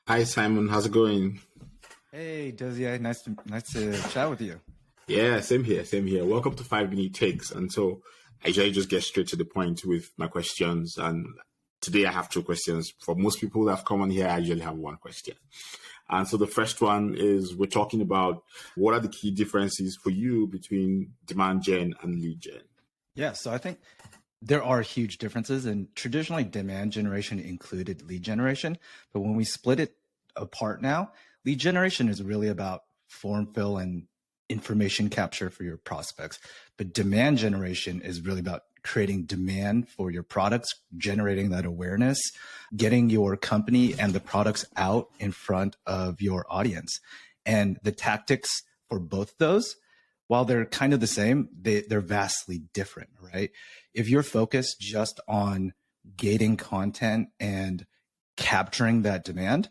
Hi Simon, how's it going? Hey, Dozier, nice to chat with you. Yeah, same here, same here. Welcome to 5 minute takes. And so I usually just get straight to the point with my questions. And today I have two questions. For most people that have come on here, I usually have one question. And so the first one is we're talking about what are the key differences for you between demand gen and lead gen? Yeah, so I think there are huge differences, and traditionally demand generation included lead generation, but when we split it apart now, lead generation is really about form fill and information capture for your prospects, but demand generation is really about creating demand for your products, generating that awareness, getting your company and the products out in front of your audience. And the tactics for both those, while they're kind of the same, they're vastly different, right? If you're focused just on gating content and capturing that demand,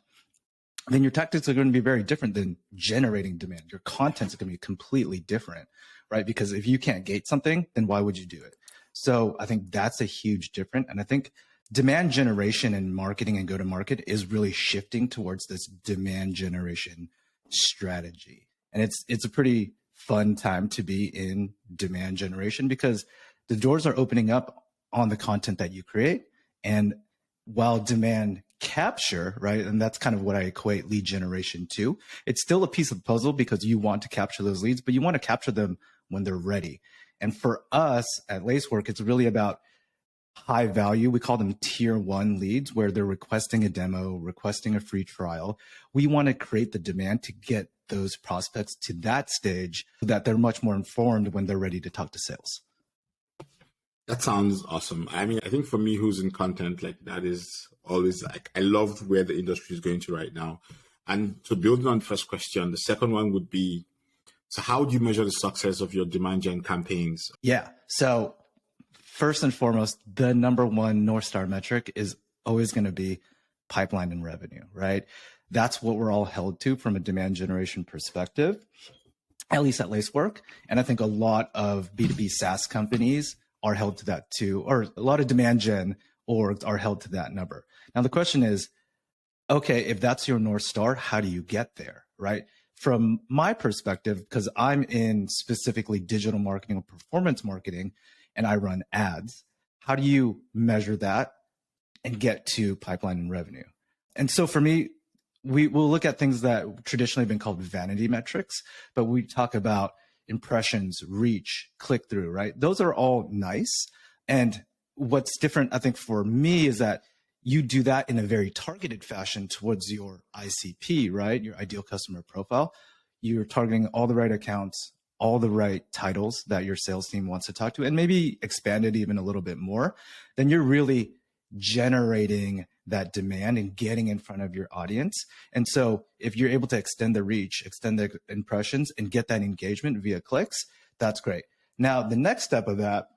then your tactics are going to be very different than generating demand. Your content's going to be completely different, right? Because if you can't gate something, then why would you do it? So I think that's a huge difference. And I think demand generation and marketing and go to market is really shifting towards this demand generation strategy. And it's a pretty fun time to be in demand generation because the doors are opening up on the content that you create. And while demand capture, right, and that's kind of what I equate lead generation to, it's still a piece of the puzzle because you want to capture those leads, but you want to capture them when they're ready. And for us at Lacework, it's really about high value. We call them tier one leads, where they're requesting a demo, requesting a free trial. We want to create the demand to get those prospects to that stage so that they're much more informed when they're ready to talk to sales. That sounds awesome. I mean, I think for me, who's in content, like that is always like, I love where the industry is going to right now. And to build on the first question, the second one would be, so how do you measure the success of your demand gen campaigns? Yeah. So first and foremost, the number one North Star metric is always going to be pipeline and revenue, right? That's what we're all held to from a demand generation perspective, at least at Lacework. And I think a lot of B2B SaaS companies are held to that too, or a lot of demand gen orgs are held to that number. Now, the question is, okay, if that's your North Star, how do you get there, right? From my perspective, because I'm in specifically digital marketing or performance marketing and I run ads, how do you measure that and get to pipeline and revenue? And so for me, we will look at things that traditionally have been called vanity metrics, but we talk about impressions, reach, click through, right? Those are all nice. And what's different, I think, for me is that you do that in a very targeted fashion towards your ICP, right? Your ideal customer profile. You're targeting all the right accounts, all the right titles that your sales team wants to talk to, and maybe expand it even a little bit more. Then you're really generating that demand and getting in front of your audience. And so if you're able to extend the reach, extend the impressions, and get that engagement via clicks, that's great. Now, the next step of that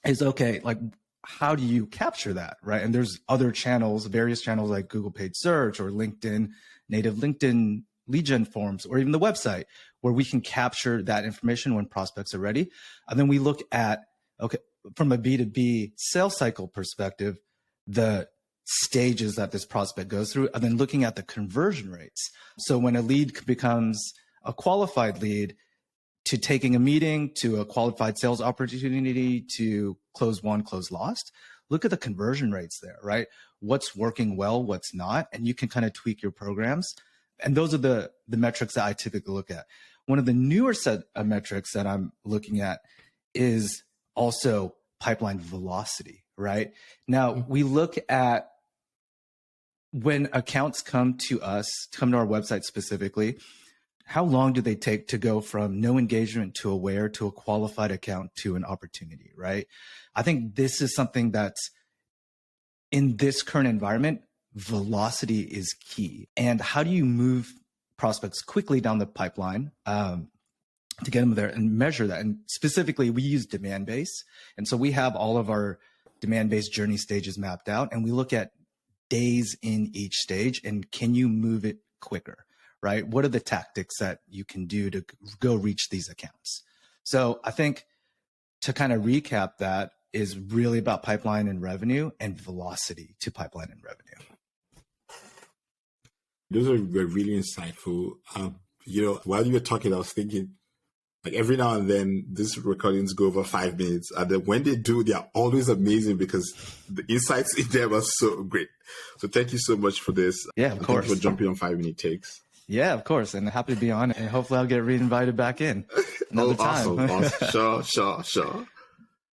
is, okay, like, how do you capture that, right? And there's other channels, various channels like Google paid search or LinkedIn, native LinkedIn lead gen forms, or even the website where we can capture that information when prospects are ready. And then we look at, okay, from a B2B sales cycle perspective, the stages that this prospect goes through, and then looking at the conversion rates. So when a lead becomes a qualified lead, to taking a meeting, to a qualified sales opportunity, to close won, close lost, look at the conversion rates there, right? What's working well, what's not, and you can kind of tweak your programs. And those are the metrics that I typically look at. One of the newer set of metrics that I'm looking at is also pipeline velocity, right? Now, we look at when accounts come to us, come to our website specifically, how long do they take to go from no engagement to aware to a qualified account to an opportunity, right? I think this is something that's in this current environment, velocity is key. And how do you move prospects quickly down the pipeline to get them there and measure that? And specifically, we use demand base. And so we have all of our demand based journey stages mapped out, and we look at days in each stage and can you move it quicker? Right? What are the tactics that you can do to go reach these accounts? So I think to kind of recap, that is really about pipeline and revenue and velocity to pipeline and revenue. Those were really insightful. While you were talking, I was thinking, like every now and then, these recordings go over 5 minutes, and then when they do, they are always amazing because the insights in them are so great. So thank you so much for this. Yeah, of course. Thank you for jumping on 5 Minute Takes. Yeah, of course, and happy to be on, and hopefully I'll get reinvited back in another time. Awesome. Sure.